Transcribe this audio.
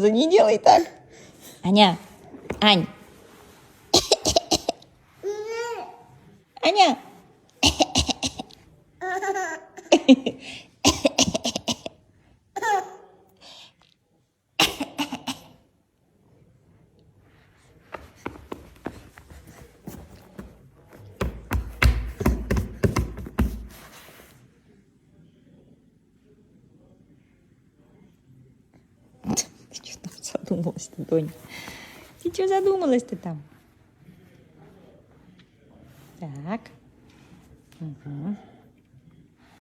слезы, не делай так. Аня, Ань. Аня. Ты что там задумалась-то, Донь? Ты что задумалась-то там? Так. Угу.